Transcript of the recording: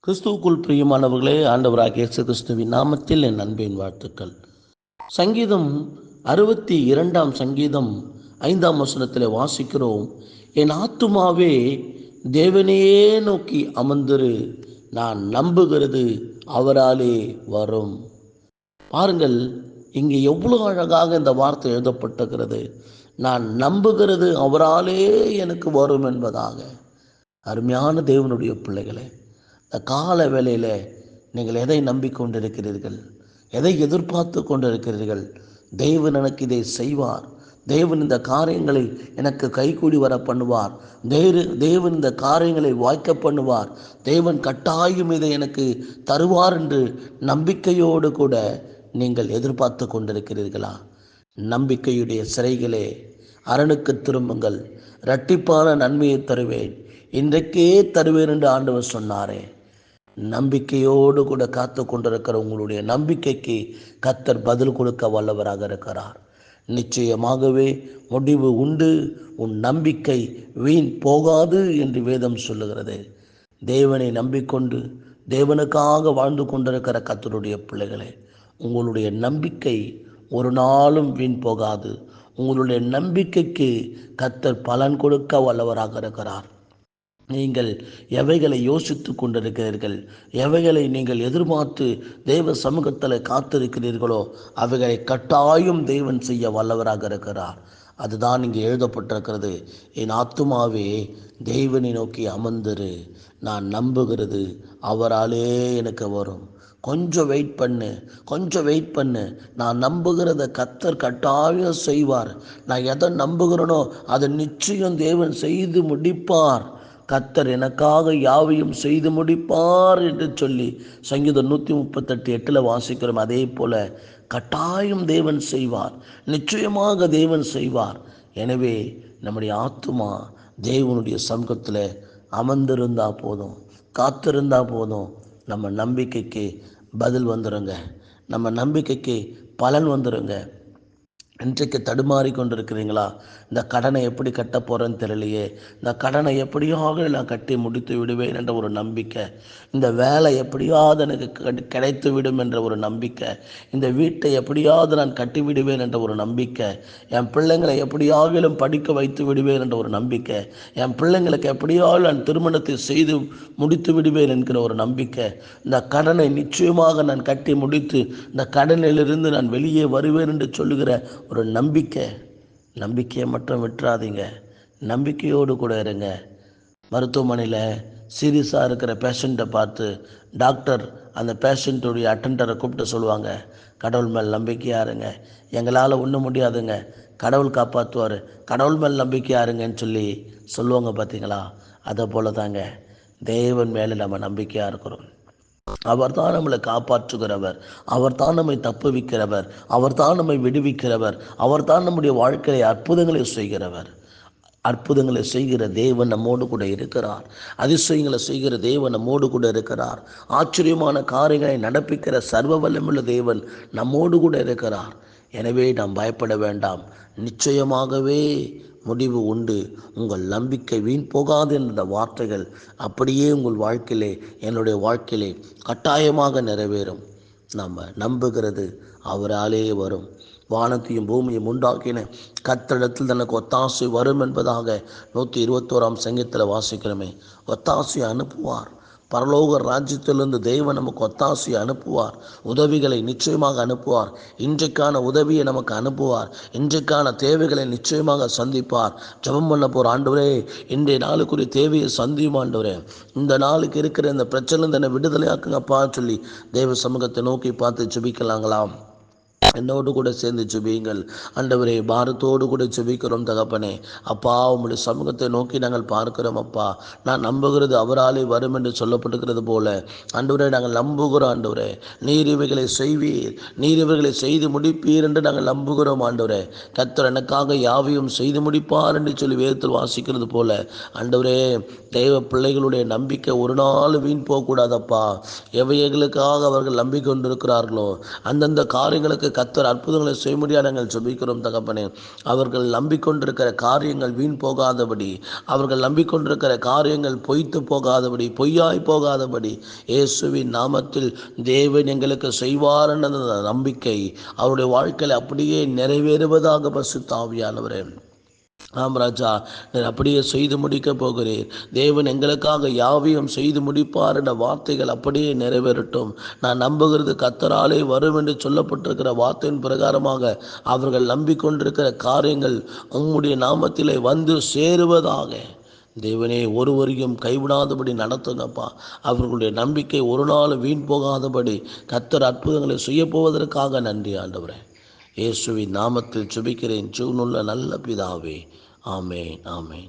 கிறிஸ்துவுக்குள் பிரியமானவர்களே, ஆண்டவராகிய இயேசு கிறிஸ்துவின் நாமத்தில் என் அன்பின் வாழ்த்துக்கள். சங்கீதம் 62 சங்கீதம் 5 வாசிக்கிறோம். என் ஆத்துமாவே தேவனையே நோக்கி அமர்ந்திரு, நான் நம்புகிறது அவராலே வரும். பாருங்கள், இங்கே எவ்வளவு அழகாக இந்த வார்த்தை எழுதப்பட்டிருக்கிறது. நான் நம்புகிறது அவராலே எனக்கு வரும் என்பதாக. அருமையான தேவனுடைய பிள்ளைகளே, இந்த கால வேளையில் நீங்கள் எதை நம்பிக்கொண்டிருக்கிறீர்கள்? எதை எதிர்பார்த்து கொண்டிருக்கிறீர்கள்? தேவன் எனக்கு இதை செய்வார், தேவன் இந்த காரியங்களை எனக்கு கைகூடி வர பண்ணுவார், தேவன் இந்த காரியங்களை வாய்க்க பண்ணுவார், தேவன் கட்டாயம் இதை எனக்கு தருவார் என்று நம்பிக்கையோடு கூட நீங்கள் எதிர்பார்த்து கொண்டிருக்கிறீர்களா? நம்பிக்கையுடைய சிறைகளே, அரணுக்கு திரும்புங்கள், இரட்டிப்பான நன்மையை தருவேன், இன்றைக்கே தருவேன் என்று ஆண்டவர் சொன்னாரே. நம்பிக்கையோடு கூட காத்து கொண்டிருக்கிற உங்களுடைய நம்பிக்கைக்கு கர்த்தர் பதில் கொடுக்க வல்லவராக இருக்கிறார். நிச்சயமாகவே முடிவு உண்டு, உன் நம்பிக்கை வீண் போகாது என்று வேதம் சொல்லுகிறது. தேவனை நம்பிக்கொண்டு தேவனுக்காக வாழ்ந்து கொண்டிருக்கிற கர்த்தருடைய பிள்ளைகளே, உங்களுடைய நம்பிக்கை ஒரு நாளும் வீண் போகாது. உங்களுடைய நம்பிக்கைக்கு கர்த்தர் பலன் கொடுக்க வல்லவராக இருக்கிறார். நீங்கள் எவைகளை யோசித்து கொண்டிருக்கிறீர்கள், எவைகளை நீங்கள் எதிர்பார்த்து தேவ சமூகத்தில் காத்திருக்கிறீர்களோ அவைகளை கட்டாயம் தேவன் செய்ய வல்லவராக இருக்கிறார். அதுதான் இங்கே எழுதப்பட்டிருக்கிறது. என் ஆத்துமாவே தேவனை நோக்கி அமர்ந்திரு, நான் நம்புகிறது அவராலே எனக்கு வரும். கொஞ்சம் வெயிட் பண்ணு. நான் நம்புகிறத கர்த்தர் கட்டாயம் செய்வார். நான் எதை நம்புகிறேனோ அதை நிச்சயம் தேவன் செய்து முடிப்பார். கர்த்தர் எனக்காக யாவையும் செய்து முடிப்பார் என்று சொல்லி சங்கீதம் 138:8 வாசிக்கிறோம். அதே போல கட்டாயம் தேவன் செய்வார், நிச்சயமாக தேவன் செய்வார். எனவே நம்முடைய ஆத்துமா தேவனுடைய சமூகத்தில் அமர்ந்திருந்தா போதும், காத்திருந்தா போதும், நம்ம நம்பிக்கைக்கு பதில் வந்துடுங்க, நம்ம நம்பிக்கைக்கு பலன் வந்துடுங்க. இன்றைக்கு தடுமாறி கொண்டிருக்கிறீங்களா? இந்த கடனை எப்படி கட்ட போகிறேன்னு தெரியலையே, இந்த கடனை எப்படியாக நான் கட்டி முடித்து விடுவேன் என்ற ஒரு நம்பிக்கை, இந்த வேலை எப்படியாவது எனக்கு கிடைத்து விடும் என்ற ஒரு நம்பிக்கை, இந்த வீட்டை எப்படியாவது நான் கட்டி விடுவேன் என்ற ஒரு நம்பிக்கை, என் பிள்ளைங்களை எப்படியாகிலும் படிக்க வைத்து விடுவேன் என்ற ஒரு நம்பிக்கை, என் பிள்ளைங்களுக்கு எப்படியாவது நான் திருமணத்தை செய்து முடித்து விடுவேன் என்கிற ஒரு நம்பிக்கை, இந்த கடனை நிச்சயமாக நான் கட்டி முடித்து இந்த கடனிலிருந்து நான் வெளியே வருவேன் என்று சொல்லுகிற ஒரு நம்பிக்கையை மட்டும் விட்டுறாதீங்க. நம்பிக்கையோடு கூட இருங்க. மருத்துவமனையில் சீரியஸாக இருக்கிற பேஷண்ட்டை பார்த்து டாக்டர் அந்த பேஷண்ட்டுடைய அட்டெண்டரை கூப்பிட்டு சொல்லுவாங்க, கடவுள் மேல் நம்பிக்கையாக இருங்க, எங்களால் ஒன்றும் முடியாதுங்க, கடவுள் காப்பாற்றுவார், கடவுள் மேல் நம்பிக்கையாக இருங்கன்னு சொல்லி சொல்லுவாங்க. பார்த்தீங்களா? அதை போல தாங்க தேவன் மேலே நம்ம நம்பிக்கையாக இருக்கிறோம். அவர் தான் நம்மளை காப்பாற்றுகிறவர், அவர் தான் நம்மை தப்புவிக்கிறவர், அவர் தான் நம்மை விடுவிக்கிறவர், அவர் தான் நம்முடைய வாழ்க்கையை அற்புதங்களை செய்கிறவர். அற்புதங்களை செய்கிற தேவன் நம்மோடு கூட இருக்கிறார். அதிசயங்களை செய்கிற தேவன் நம்மோடு கூட இருக்கிறார். ஆச்சரியமான காரியங்களை நடப்பிக்கிற சர்வ வல்லமுள்ள தேவன் நம்மோடு கூட இருக்கிறார். எனவே நாம் பயப்பட வேண்டாம். நிச்சயமாகவே முடிவு உண்டு. உங்கள் நம்பிக்கை வீண் போகாது என்ற வார்த்தைகள் அப்படியே உங்கள் வாழ்க்கையிலே, என்னுடைய வாழ்க்கையிலே கட்டாயமாக நிறைவேறும். நம்ம நம்புகிறது அவராலே வரும். வானத்தையும் பூமியும் உண்டாக்கின கர்த்தரிடத்தில் தனக்கு ஒத்தாசை வரும் என்பதாக 121 சங்கீதத்தில் வாசிக்கிறோமே. ஒத்தாசை அனுப்புவார். பரலோக ராஜ்யத்திலிருந்து தேவன் நமக்கு ஒத்தாசையை அனுப்புவார், உதவிகளை நிச்சயமாக அனுப்புவார். இன்றைக்கான உதவியை நமக்கு அனுப்புவார், இன்றைக்கான தேவைகளை நிச்சயமாக சந்திப்பார். ஜெபம் பண்ண போகிற ஆண்டவரே, இன்றைய நாளுக்குரிய தேவையை சந்தியும் ஆண்டவரே, இந்த நாளுக்கு இருக்கிற இந்த பிரச்சனை என்னை விடுதலையாக்குங்கப்பா சொல்லி தேவ சமூகத்தை நோக்கி பார்த்து ஜெபிக்கலாங்களாம். என்னோடு கூட சேர்ந்து ஜெபியுங்கள். ஆண்டவரே, பாரத்தோடு கூட ஜெபிக்கிறோம் தகப்பனே. அப்பா, உம்முடைய சமூகத்தை நோக்கி நாங்கள் பார்க்கிறோம் அப்பா. நான் நம்புகிறது அவராலே வரும் என்று சொல்லப்பட்டிருக்கிறது போல ஆண்டவரே, நாங்கள் நம்புகிறோம் ஆண்டவரே. நீர் இவைகளை செய்வீர், நீர் இவைகளை செய்து முடிப்பீர் என்று நாங்கள் நம்புகிறோம் ஆண்டவரே. கர்த்தர் எனக்காக யாவையும் செய்து முடிப்பார் என்று சொல்லி வேதத்தில் வாசிக்கிறது போல ஆண்டவரே, தேவ பிள்ளைகளுடைய நம்பிக்கை ஒரு நாள் வீண் போகக்கூடாதப்பா. எவைகளுக்காக அவர்கள் நம்பிக்கொண்டிருக்கிறார்களோ அந்தந்த காரியங்களுக்கு கர்த்தர் அற்புதங்களை செய்ய முடியாது நாங்கள் ஜெபிக்கிறோம் தகப்பனே. அவர்கள் நம்பிக்கொண்டிருக்கிற காரியங்கள் வீண் போகாதபடி, அவர்கள் நம்பிக்கொண்டிருக்கிற காரியங்கள் பொய்த்து போகாதபடி, பொய்யாய் போகாதபடி இயேசுவின் நாமத்தில் தேவன் எங்களுக்கு செய்வார் என்ற நம்பிக்கை அவருடைய வாழ்க்கையில் அப்படியே நிறைவேறுவதாக பரிசுத்த ஆவியானவரே. ஆம் ராஜா, நீர் அப்படியே செய்து முடிக்க போகிறீர். தேவன் எங்களுக்காக யாவையும் செய்து முடிப்பார் என்ற வார்த்தைகள் அப்படியே நிறைவேறட்டும். நான் நம்புகிறது கர்த்தராலே வரும் என்று சொல்லப்பட்டிருக்கிற வார்த்தையின் பிரகாரமாக அவர்கள் நம்பிக்கொண்டிருக்கிற காரியங்கள் உம்முடைய நாமத்திலே வந்து சேருவதாக. தேவனே, ஒருவரையும் கைவிடாதபடி நடத்துங்கப்பா. அவர்களுடைய நம்பிக்கை ஒரு நாள் வீண் போகாதபடி கர்த்தர் அற்புதங்களை செய்யப்போவதற்காக நன்றி ஆண்டவரே. இயேசுவின் நாமத்தில் ஜெபிக்கிறேன் ஜீவனுள்ள நல்ல பிதாவே. ஆமென், ஆமென்.